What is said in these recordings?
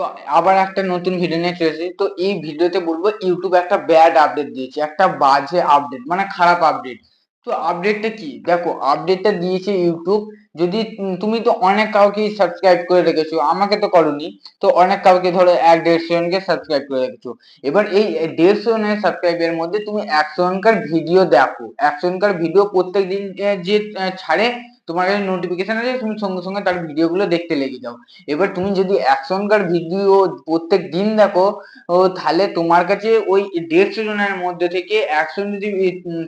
তো আবার একটা নতুন ভিডিও নিয়ে চলে এসেছি। তো এই ভিডিওতে বলবো ইউটিউব একটা ব্যাড আপডেট দিয়েছে, একটা বাজে আপডেট, মানে খারাপ আপডেট। তো আপডেটটা কি দেখো, আপডেটটা দিয়েছে ইউটিউব। যদি তুমি তো অনেক কাউকে সাবস্ক্রাইব করে রেখেছো, আমাকে তো করোনি। তো অনেক কাউকে ধরো 1-1.5 জনকে সাবস্ক্রাইব করে রেখেছো। এবার এই 1.5 জনের সাবস্ক্রাইবের মধ্যে তুমি 100 জনকার ভিডিও দেখো, 100 জনকার ভিডিও প্রত্যেক দিন যে ছাড়ে, তোমার কাছে নোটিফিকেশন আছে, তুমি সঙ্গে সঙ্গে তার ভিডিও গুলো দেখতে লেগে যাও। এবার তুমি যদি এখনকার ভিডিও প্রত্যেক দিন দেখো, ও তাহলে তোমার কাছে ওই 150 জনের মধ্যে থেকে 100 জন যদি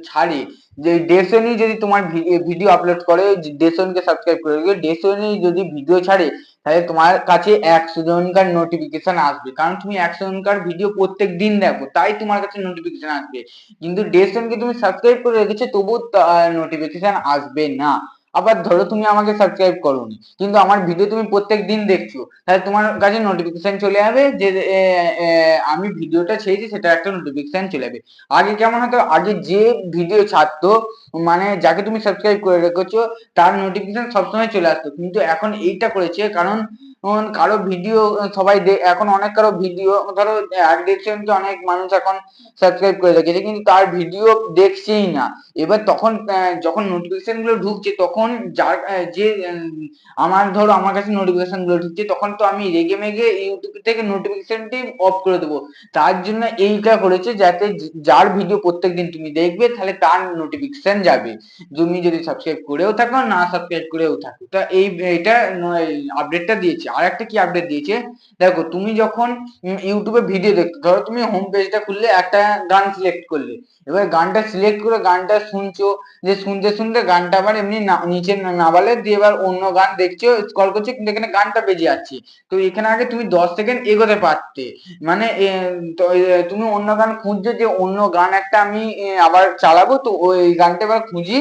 ছাড়ে, যে 150 জনই যদি তোমার ভিডিও আপলোড করে, 150 জনকে সাবস্ক্রাইব করে, 150 জনই যদি ভিডিও ছাড়ে, তাহলে তোমার কাছে 100 জনকার নোটিফিকেশন আসবে, কারণ তুমি 100 জনকার ভিডিও প্রত্যেক দিন দেখো, তাই তোমার কাছে নোটিফিকেশন আসবে। কিন্তু 150 জনকে তুমি সাবস্ক্রাইব করে রেখেছো, তবুও নোটিফিকেশন আসবে না। আবার ধরো তুমি আমাকে সাবস্ক্রাইব করোনি, কিন্তু আমার ভিডিও তুমি প্রত্যেক দিন দেখছো, তাহলে তোমার কাছে নোটিফিকেশন চলে যাবে যে আমি ভিডিওটা ছেড়েছি, সেটা একটা নোটিফিকেশন চলে যাবে। আগে কেমন হতো, আগে যে ভিডিও ছাড়তো, মানে যাকে তুমি সাবস্ক্রাইব করে রেখেছো, তার নোটিফিকেশন সবসময় চলে আসতো। কিন্তু এখন এইটা করেছে কারণ কারো ভিডিও সবাই এখন অনেক কারো ভিডিও ধরো 1-1.5 জনকে অনেক মানুষ এখন সাবস্ক্রাইব করে রেখেছে, কিন্তু তার ভিডিও দেখছেই না। এবার তখন যখন নোটিফিকেশন গুলো ঢুকছে, তখন যার যে আমার ধরো আমার কাছে নোটিফিকেশন গুলো ঢুকছে, তখন তো আমি রেগে মেগে ইউটিউব থেকে নোটিফিকেশনটি অফ করে দেবো। তার জন্য এইটা করেছে, যাতে যার ভিডিও প্রত্যেকদিন তুমি দেখবে, তাহলে তার নোটিফিকেশন যাবে, তুমি যদি সাবস্ক্রাইব করেও থাকো না সাবস্ক্রাইব করেও থাকো। তা এইটা আপডেটটা দিয়েছে। আর একটা কি আপডেট দিয়েছে দেখো, তুমি যখন ইউটিউবে ভিডিও দেখছো, ধরো তুমি হোম পেজটা খুললে, একটা গান সিলেক্ট করলে, এবার গানটা সিলেক্ট করে গানটা শুনছো, যে শুনতে শুনতে গানটা আবার এমনি নিচে নামালে দিয়ে এবার অন্য গান দেখছো, স্ক্রল করছো, কিন্তু এখানে গানটা বেজে যাচ্ছে। তো এখানে আগে তুমি 10 সেকেন্ড এগোতে পারতে, মানে তুমি অন্য গান খুঁজছো, যে অন্য গান একটা আমি আবার চালাবো, তো ওই গানটা এবার খুঁজি,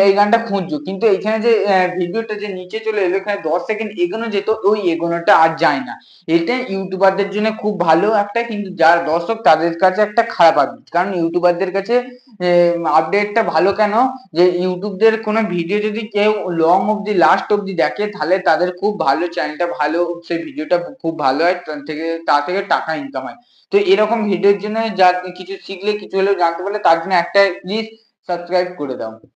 এই গানটা খুঁজছো, কিন্তু এখানে যে ভিডিওটা যে নিচে চলে এলো, এখানে 10 সেকেন্ড এগোনো যেত, ওই এগোনোটা আর যায় না। এটা ইউটিউবারদের জন্য খুব ভালো একটা, কিন্তু যারা দর্শক তাদের কাছে একটা খারাপ আপডেট। কারণ ইউটিউবারদের কাছে আপডেটটা ভালো কেন, যে ইউটিউবদের কোনো ভিডিও যদি কেউ লং অব্দি লাস্ট অব্দি দেখে, তাহলে তাদের খুব ভালো, চ্যানেলটা ভালো, সেই ভিডিওটা খুব ভালো হয়, তা থেকে টাকা ইনকাম হয়। তো এরকম ভিডিওর জন্য যা কিছু শিখলে, কিছু হলেও জানতে পারলে, তার জন্য একটা প্লিজ সাবস্ক্রাইব করে দাও।